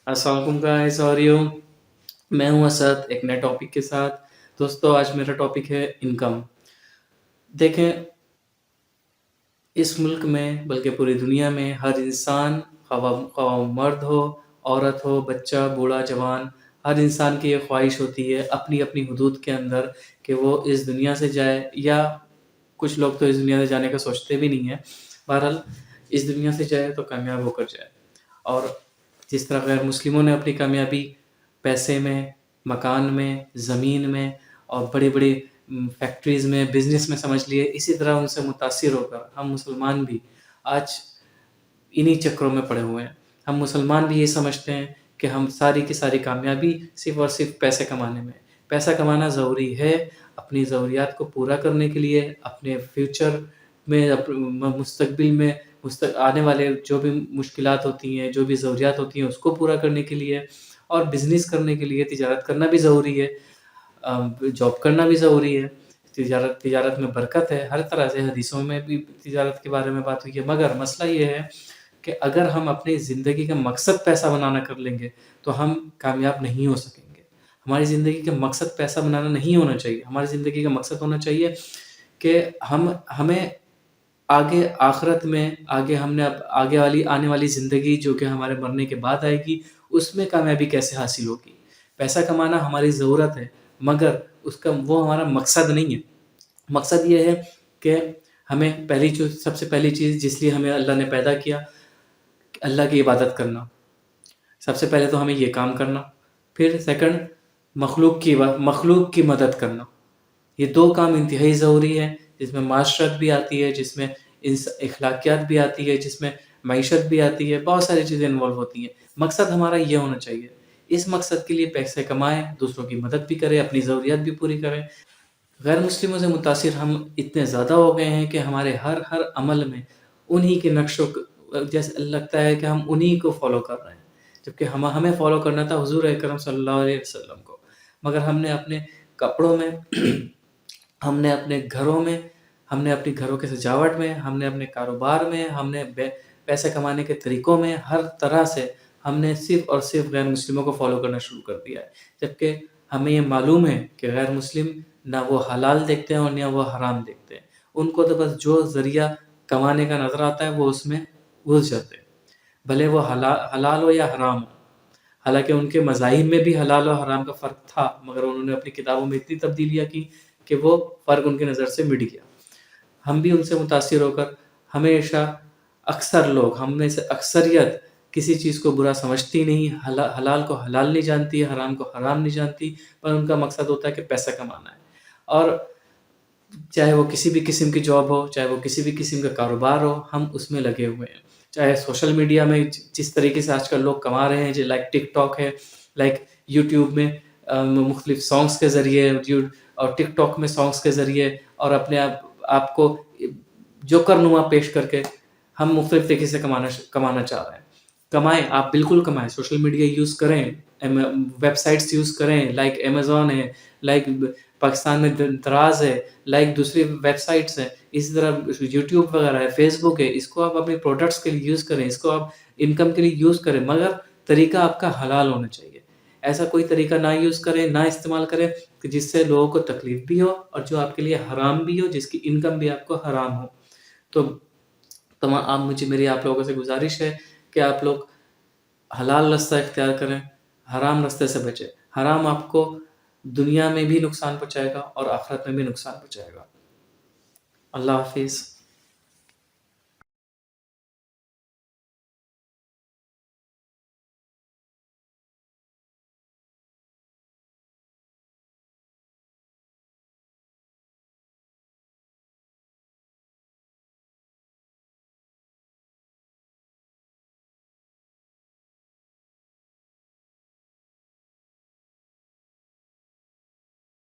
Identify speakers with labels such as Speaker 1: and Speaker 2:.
Speaker 1: السلام علیکم گائز، اور یو میں ہوں اسد ایک نئے ٹاپک کے ساتھ۔ دوستو آج میرا ٹاپک ہے انکم۔ دیکھیں، اس ملک میں بلکہ پوری دنیا میں ہر انسان، خواہ مرد ہو، عورت ہو، بچہ، بوڑھا، جوان، ہر انسان کی یہ خواہش ہوتی ہے اپنی اپنی حدود کے اندر کہ وہ اس دنیا سے جائے، یا کچھ لوگ تو اس دنیا سے جانے کا سوچتے بھی نہیں ہیں، بہرحال اس دنیا سے جائے تو کامیاب ہو کر جائے۔ اور جس طرح غیر مسلموں نے اپنی کامیابی پیسے میں، مکان میں، زمین میں اور بڑی بڑی فیکٹریز میں، بزنس میں سمجھ لیے، اسی طرح ان سے متاثر ہو کر ہم مسلمان بھی آج انہی چکروں میں پڑے ہوئے ہیں۔ ہم مسلمان بھی یہ سمجھتے ہیں کہ ہم ساری کی ساری کامیابی صرف اور صرف پیسے کمانے میں۔ پیسہ کمانا ضروری ہے اپنی ضروریات کو پورا کرنے کے لیے، اپنے فیوچر میں، مستقبل میں، آنے والے جو بھی مشکلات ہوتی ہیں، جو بھی ضروریات ہوتی ہیں، اس کو پورا کرنے کے لیے، اور بزنس کرنے کے لیے تجارت کرنا بھی ضروری ہے، جاب کرنا بھی ضروری ہے۔ تجارت میں برکت ہے، ہر طرح سے حدیثوں میں بھی تجارت کے بارے میں بات ہوئی ہے، مگر مسئلہ یہ ہے کہ اگر ہم اپنی زندگی کا مقصد پیسہ بنانا کر لیں گے تو ہم کامیاب نہیں ہو سکیں گے۔ ہماری زندگی کا مقصد پیسہ بنانا نہیں ہونا چاہیے، ہماری زندگی کا مقصد ہونا چاہیے کہ ہمیں آگے آخرت میں، آنے والی زندگی جو کہ ہمارے مرنے کے بعد آئے گی، اس میں کامیابی کیسے حاصل ہوگی۔ پیسہ کمانا ہماری ضرورت ہے، مگر وہ ہمارا مقصد نہیں ہے۔ مقصد یہ ہے کہ ہمیں سب سے پہلی چیز جس لیے ہمیں اللہ نے پیدا کیا، اللہ کی عبادت کرنا۔ سب سے پہلے تو ہمیں یہ کام کرنا، پھر سیکنڈ مخلوق کی مدد کرنا۔ یہ دو کام انتہائی ضروری ہے، جس میں معاشرت بھی آتی ہے، جس میں اخلاقیات بھی آتی ہے، جس میں معیشت بھی آتی ہے، بہت ساری چیزیں انوالو ہوتی ہیں۔ مقصد ہمارا یہ ہونا چاہیے، اس مقصد کے لیے پیسے کمائیں، دوسروں کی مدد بھی کریں، اپنی ضروریات بھی پوری کریں۔ غیر مسلموں سے متاثر ہم اتنے زیادہ ہو گئے ہیں کہ ہمارے ہر عمل میں انہی کے جیسے لگتا ہے کہ ہم انہی کو فالو کر رہے ہیں، جبکہ ہمیں فالو کرنا تھا حضور اکرم صلی اللہ علیہ وسلم کو، مگر ہم نے اپنے کپڑوں میں، ہم نے اپنے گھروں میں، ہم نے اپنی گھروں کے سجاوٹ میں، ہم نے اپنے کاروبار میں، ہم نے پیسے کمانے کے طریقوں میں، ہر طرح سے ہم نے صرف اور صرف غیر مسلموں کو فالو کرنا شروع کر دیا ہے، جبکہ ہمیں یہ معلوم ہے کہ غیر مسلم نہ وہ حلال دیکھتے ہیں اور نہ وہ حرام دیکھتے ہیں۔ ان کو تو بس جو ذریعہ کمانے کا نظر آتا ہے وہ اس میں گھس جاتے ہیں، بھلے وہ حلال ہو یا حرام ہو۔ حالانکہ ان کے مذاہب میں بھی حلال اور حرام کا فرق تھا، مگر انہوں نے اپنی کتابوں میں اتنی تبدیلیاں کی کہ وہ فرق ان کی نظر سے مٹ گیا۔ ہم بھی ان سے متاثر ہو کر ہمیشہ ہم میں سے اکثریت کسی چیز کو برا سمجھتی نہیں، حلال کو حلال نہیں جانتی، حرام کو حرام نہیں جانتی، پر ان کا مقصد ہوتا ہے کہ پیسہ کمانا ہے۔ اور چاہے وہ کسی بھی قسم کی جاب ہو، چاہے وہ کسی بھی قسم کا کاروبار ہو، ہم اس میں لگے ہوئے ہیں۔ چاہے سوشل میڈیا میں جس طریقے سے آج کل لوگ کما رہے ہیں، لائک ٹک ٹاک ہے، لائک یوٹیوب میں مختلف سانگز کے ذریعے، اور ٹک ٹاک میں سانگز کے ذریعے، اور اپنے آپ کو جوکر نما پیش کر کے ہم مختلف طریقے سے کمانا چاہ رہے ہیں۔ کمائیں، آپ بالکل کمائیں، سوشل میڈیا یوز کریں، ویب سائٹس یوز کریں، لائک امیزون ہے، لائک پاکستان میں دراز ہے، لائک دوسری ویب سائٹس ہیں، اسی طرح یوٹیوب وغیرہ ہے، فیس بک ہے، اس کو آپ اپنے پروڈکٹس کے لیے یوز کریں، اس کو آپ انکم کے لیے یوز کریں، مگر طریقہ آپ کا حلال ہونا چاہیے۔ ایسا کوئی طریقہ نہ یوز کریں، نہ استعمال کریں کہ جس سے لوگوں کو تکلیف بھی ہو اور جو آپ کے لیے حرام بھی ہو، جس کی انکم بھی آپ کو حرام ہو۔ تو میری آپ لوگوں سے گزارش ہے کہ آپ لوگ حلال رستہ اختیار کریں، حرام رستے سے بچیں۔ حرام آپ کو دنیا میں بھی نقصان پہنچائے گا اور آخرت میں بھی نقصان پہنچائے گا۔ اللہ حافظ۔